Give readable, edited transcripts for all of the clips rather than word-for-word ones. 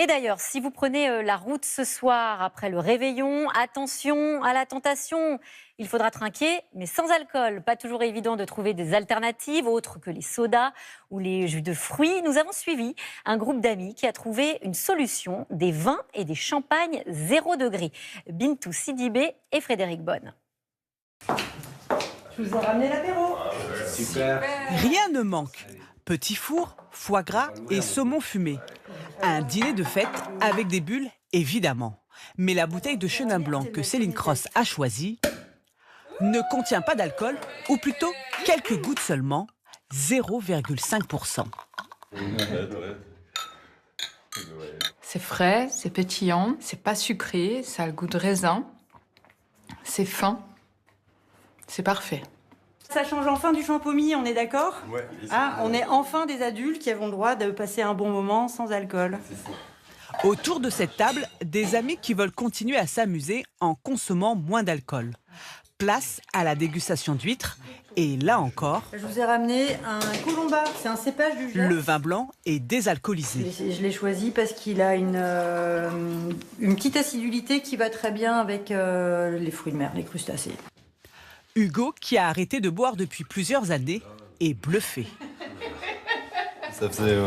Et d'ailleurs, si vous prenez la route ce soir après le réveillon, attention à la tentation. Il faudra trinquer, mais sans alcool. Pas toujours évident de trouver des alternatives autres que les sodas ou les jus de fruits. Nous avons suivi un groupe d'amis qui a trouvé une solution, des vins et des champagnes 0 degré. Bintou Sidibé et Frédéric Bonne. Je vous ai ramené l'apéro. Super. Rien ne manque. Petit four, foie gras et saumon fumé. Un dîner de fête avec des bulles, évidemment. Mais la bouteille de Chenin Blanc que Céline Cross a choisie ne contient pas d'alcool, ou plutôt quelques gouttes seulement, 0,5%. C'est frais, c'est pétillant, c'est pas sucré, ça a le goût de raisin, c'est fin, c'est parfait. Ça change enfin du champomis, on est d'accord? Ouais. On est enfin des adultes qui avons le droit de passer un bon moment sans alcool. Autour de cette table, des amis qui veulent continuer à s'amuser en consommant moins d'alcool. Place à la dégustation d'huîtres et là encore, Je vous ai ramené un colomba, c'est un cépage du Gers. le vin blanc est désalcoolisé. Je l'ai choisi parce qu'il a une petite acidulité qui va très bien avec les fruits de mer, les crustacés. Hugo, qui a arrêté de boire depuis plusieurs années, est bluffé. Ça faisait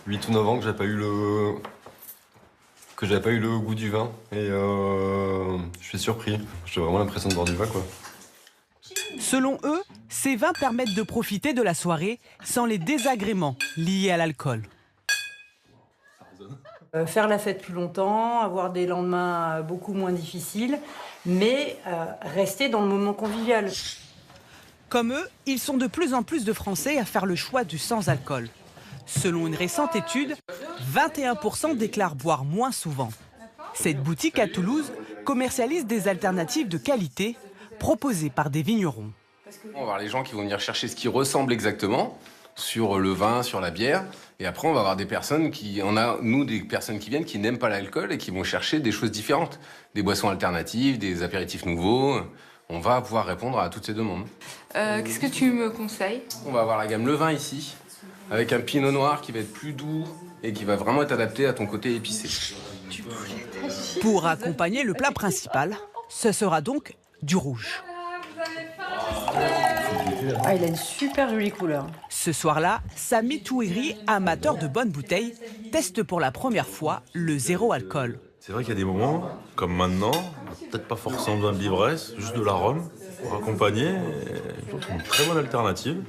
8 ou 9 ans que j'avais pas eu le goût du vin. Et je suis surpris. J'ai vraiment l'impression de boire du vin, quoi. Selon eux, ces vins permettent de profiter de la soirée sans les désagréments liés à l'alcool. Faire la fête plus longtemps, avoir des lendemains beaucoup moins difficiles, mais rester dans le moment convivial. Comme eux, ils sont de plus en plus de Français à faire le choix du sans-alcool. Selon une récente étude, 21% déclarent boire moins souvent. Cette boutique à Toulouse commercialise des alternatives de qualité proposées par des vignerons. On va avoir les gens qui vont venir chercher ce qui ressemble exactement sur le vin, sur la bière. Et après, on va avoir des personnes des personnes qui viennent qui n'aiment pas l'alcool et qui vont chercher des choses différentes. Des boissons alternatives, des apéritifs nouveaux. On va pouvoir répondre à toutes ces demandes. Qu'est-ce que tu me conseilles? On va avoir la gamme Le Vin ici, avec un pinot noir qui va être plus doux et qui va vraiment être adapté à ton côté épicé. Pour accompagner le plat principal, ce sera donc du rouge. Il a une super jolie couleur. Ce soir-là, Samy Touiri, amateur de bonnes bouteilles, teste pour la première fois le zéro alcool. C'est vrai qu'il y a des moments, comme maintenant, peut-être pas forcément besoin de l'ivresse, juste de l'arôme pour accompagner. Et je trouve que c'est une très bonne alternative.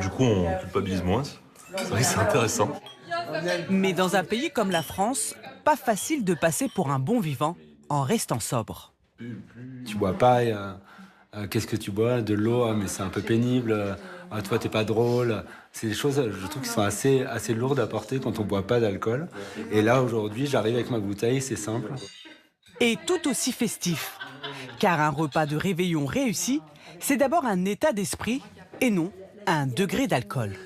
Du coup, on culpabilise moins. C'est vrai que c'est intéressant. Mais dans un pays comme la France, pas facile de passer pour un bon vivant en restant sobre. Tu bois pas, qu'est-ce que tu bois? De l'eau, mais c'est un peu pénible. Toi, t'es pas drôle. C'est des choses, je trouve, qui sont assez lourdes à porter quand on boit pas d'alcool. Et là, aujourd'hui, j'arrive avec ma bouteille, c'est simple. Et tout aussi festif. Car un repas de réveillon réussi, c'est d'abord un état d'esprit et non un degré d'alcool.